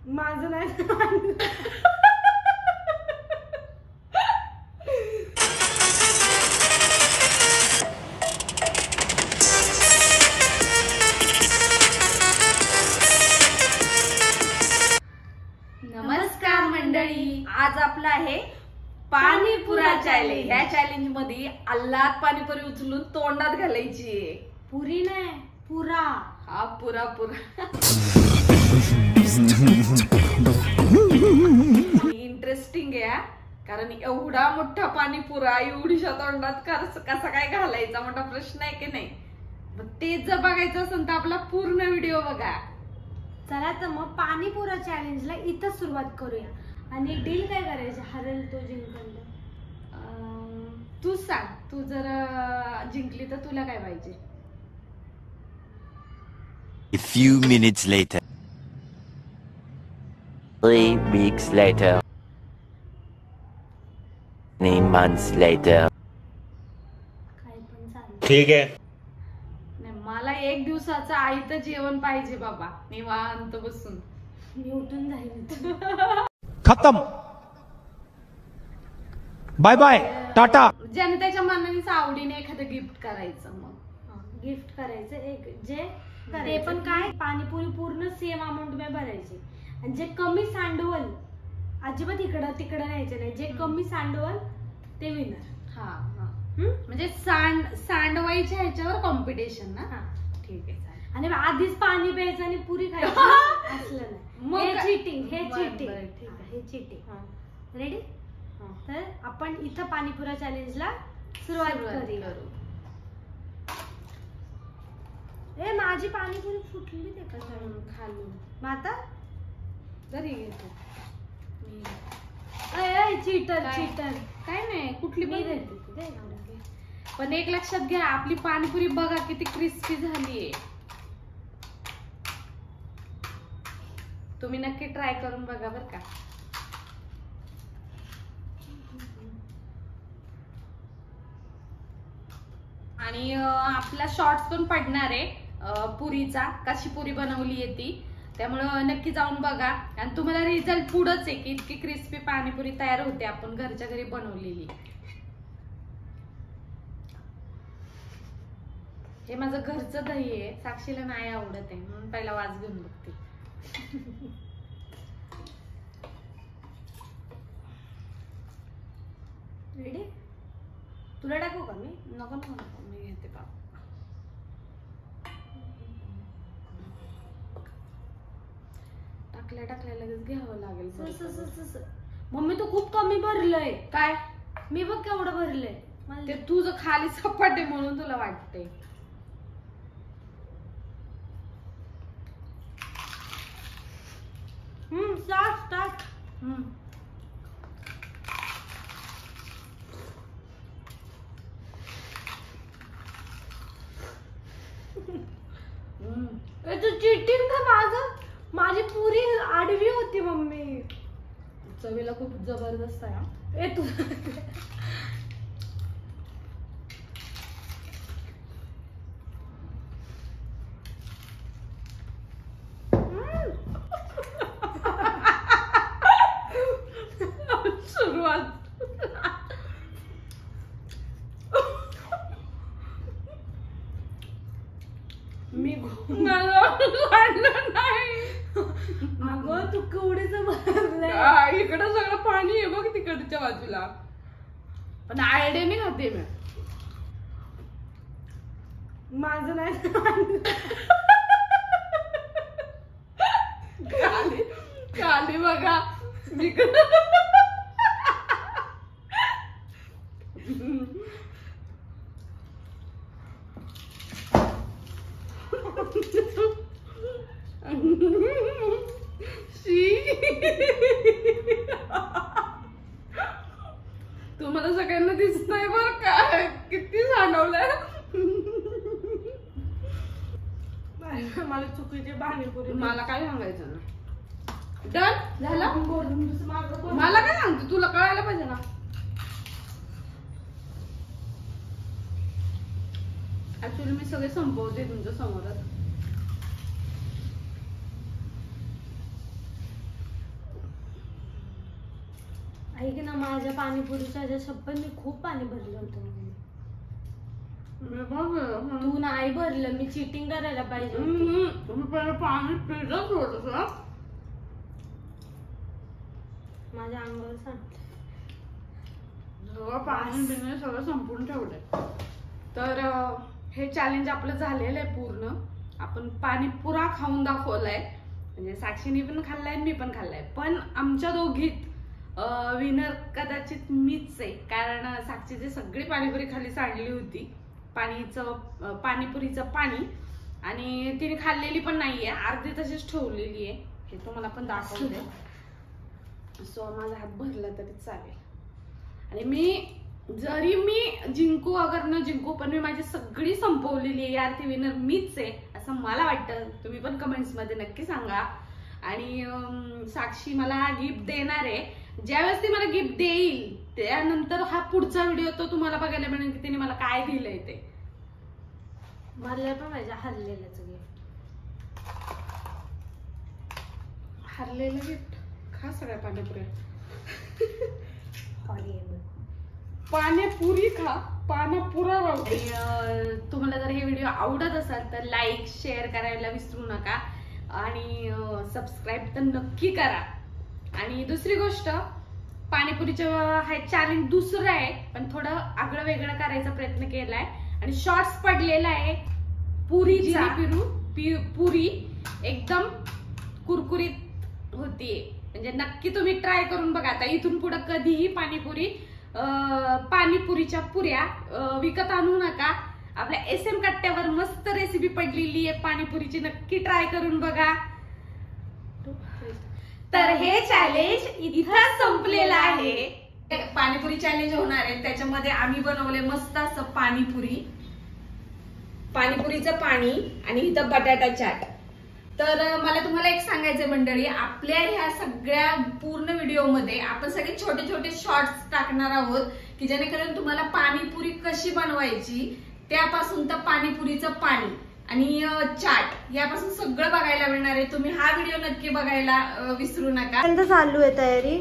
माझं नाही नमस्कार मंडळी, आज आपला आहे पाणीपुरा चॅलेंज। या चॅलेंज मध्ये अल्लात पाणीपुरी उचलून तोंडात घालायची आहे। पुरी नाही पुरा। हा पुरा पुरा इंटरेस्टिंग आहे कारण एवढा मोठा पाणीपुरा एवढीशा तोंडात कसा काय घालायचा मोठा प्रश्न आहे की नाही। मग तेच जर बघायचं असेल तर आपला पूर्ण व्हिडिओ बघा। चला तर मग पाणीपुरा चॅलेंजला इथं सुरुवात करूया। आणि डील काय करायचं, हरेल तो जिंकल। तू सांग, तू जर जिंकली तर तुला काय पाहिजे? A few minutes later. 3 weeks later. 9 months later. काय पण चालेल। ठीक आहे। नाही, मला एक दिवसाचं आईचं जेवण पाहिजे बाबा, निवांत बसून। मी उठून जाईल। खत्म। Bye bye ta-ta. ज्याने त्याच्या मनानेच आवडीने एखादं गिफ्ट करायचं। मग गिफ्ट करायचं एक जे ते पण काय, पाणीपुरी पूर्ण सेम अमाऊंट मध्ये भरायची। आणि जे कमी सांडवल अजिबात इकडं तिकडं न्यायचं नाही, जे कमी सांडवल ते विनर। हा हा म्हणजे सांडवायच्या ह्याच्यावर कॉम्पिटिशन ना। हा ठीक आहे, चालेल। आणि आधीच पाणी प्यायचं आणि पुरी खायची असलं नाही। मग हे चीटिंग, हे बरं, चीटिंग। बरं, ठीक आहे. हे चीटिंग। रेडी? तर आपण इथं पाणीपुरा चॅलेंजला सुरुवात करूया। ए माझी पाणीपुरी फुटली ते कसं खाली माता घरी घेतो मी। ए चीटर काय? चीटर काय नाही, कुठली मी पण देते देते। तू, दे ना. पण एक लक्षात घ्या, आपली पाणीपुरी बघा किती क्रिस्पी झालीये। तुम्ही नक्की ट्राय करून बघा बर का। आणि आपला शॉर्ट्स पण पडणार आहे पुरीचा, कशी पुरी बनवली आहे ती, त्यामुळं नक्की जाऊन बघा। आणि तुम्हाला रिझल्ट पुढंच आहे की इतकी क्रिस्पी पाणीपुरी तयार होते आपण घरच्या घरी बनवलेली। हे माझं घरचं दही आहे, साक्षीला नाही आवडत आहे म्हणून पहिला वास घेऊन बघते। रेडी? तुला टाकू का मी? नको नको नको, मी घेते पाव। टाकल्या टाकल्या लगेच घ्यावं लागेल। मम्मी तू खूप कमी भरलंय। काय? मी बघ केवढं भरलंय। ते तुझं खाली सपाट आहे म्हणून तुला वाटतंय। Start start. तू चिटिंग का? माझी पुरी आडवी होती मम्मी। चवीला खूप जबरदस्त आहे हा। ए तू सुरुवात मी वाढलं नाही। अगं तू केवढीच भरलंय। इकडं सगळं पाणी आहे बघ तिकडच्या बाजूला, पण आयडियाने खाते मी। माझं नाही खाली खाली बघा मी तुम्हाला सगळ्यांना दिसत नाही बर का किती सांडवलंय। मला चुकीची पाणीपुरी। मला काय सांगायचं ना। डन झालं? मला काय सांगतो, तुला कळायला पाहिजे ना। ऍक्च्युअली मी सगळे संपवते तुमच्या समोरच। ऐक ना, माझ्या पाणीपुरीच्या ह्याच्या शपथ मी खूप पाणी भरलं होतं. तू नाही भरलं, मी चिटिंग करायला पाहिजे होती. तुम्ही पहिले पाणी पिलं थोडंसं. माझ्या अंगावर सांग. पाणी पिणे सगळं संपून ठेवलंय. तर हे चॅलेंज आपलं झालेलं आहे पूर्ण. आपण पाणीपुरा खाऊन दाखवलाय, म्हणजे साक्षीने पण खाल्लाय मी पण खाल्लाय. पण आमच्या दोघीत विनर कदाचित मीच आहे, कारण साक्षीची सगळी पाणीपुरी खाली सांडली होती. पाणीपुरीचं पाणी, आणि तिने खाल्लेली पण नाहीये, अर्धी तशीच ठेवलेली आहे. हे तुम्हाला पण दाखवते. सो माझा हात भरला तरी चालेल. आणि मी जिंकू अगर न जिंकू, पण मी माझी सगळी संपवलेली आहे. यार ती विनर मीच आहे असं मला वाटतं. तुम्ही पण कमेंट्स मध्ये नक्की सांगा. आणि साक्षी मला गिफ्ट देणार आहे. ज्यावेळेस ती मला गिफ्ट देईल त्यानंतर हा पुढचा व्हिडिओ तो तुम्हाला बघायला मिळेल की तिने मला काय दिलंय ते. मला पण माझ्या हरलेल्याचं गिफ्ट. हरलेलं गिफ्ट खा सगळ्या पाणीपुऱ्या. पाणीपुरी खा, पाणीपुरा राहू. तुम्हाला जर हे व्हिडिओ आवडत असेल तर लाईक शेअर करायला विसरू नका, आणि सबस्क्राईब तर नक्की करा. आणि दुसरी गोष्ट, पाणीपुरीचं हा चॅलेंज दुसरं आहे, पण थोडं आगळं वेगळं करायचा प्रयत्न केलाय. आणि शॉर्ट्स पडलेला आहे पुरीचा. पुरी एकदम कुरकुरीत होतीये, म्हणजे नक्की तुम्ही ट्राय करून बघा. आता इथून पुढे कधीही पाणीपुरीच्या पुऱ्या विकत आणू नका. आपल्या SM कट्ट्यावर मस्त रेसिपी पडलेली आहे पाणीपुरीची, नक्की ट्राय करून बघा. तर हे चॅलेंज इथं संपलेलं आहे. पाणीपुरी चॅलेंज होणार आहे, त्याच्यामध्ये आम्ही बनवले मस्त असं पाणीपुरीचं पाणी, आणि इथं बटाटा चाट. तर मला तुम्हाला एक सांगायचं मंडळी, आपल्या ह्या सगळ्या पूर्ण व्हिडिओमध्ये आपण सगळे छोटे छोटे शॉर्ट्स टाकणार आहोत, की जेणेकरून तुम्हाला पाणीपुरी कशी बनवायची त्यापासून तर पाणीपुरीचं पाणी आणि चाट यापासून सगळं बघायला मिळणार आहे. तुम्ही हा व्हिडिओ नक्की बघायला विसरू नका. चालू आहे तयारी.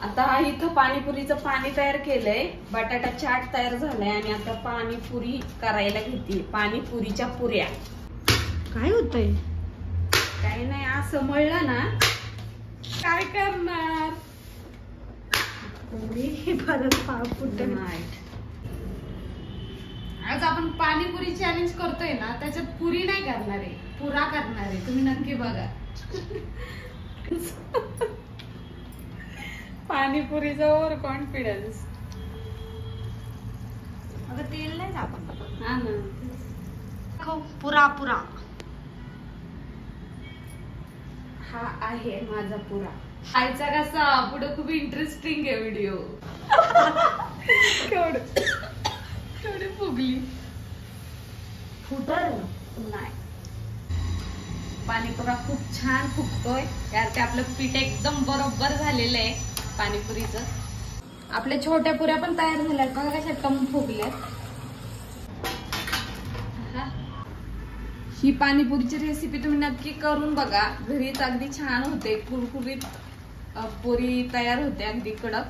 आता इथं पाणीपुरीचं पाणी तयार केलंय, बटाटा चाट तयार झालाय, आणि आता पाणीपुरी करायला घेते. पाणीपुरीच्या पुऱ्या. काय होतंय? काही नाही, असं मळलं ना काय करणार. आज आपण पाणीपुरी चॅलेंज करतोय ना, त्याच्यात पुरी नाही करणार आहे, पुरा करणार आहे. तुम्ही नक्की बघा. पाणीपुरीचा ओव्हर कॉन्फिडन्स. अगं तेल नाही आपण. हा ना, पुरा पुरा. हा आहे माझा पुरा. खायचा कसा पुढे खूप इंटरेस्टिंग आहे व्हिडिओ. केवढी फुगली. फुटल नाही, पाणीपुरा खूप छान फुगतोय यार. ते आपलं पीठ एकदम बरोबर झालेलं आहे पाणीपुरीचं. आपल्या छोट्या पुऱ्या पण तयार झाल्यात बघा, कशा टम फुगल्यात. ही पाणीपुरीची रेसिपी तुम्ही नक्की करून बघा, घरीच अगदी छान होते. कुरकुरीत पुरी तयार होते, अगदी कडक.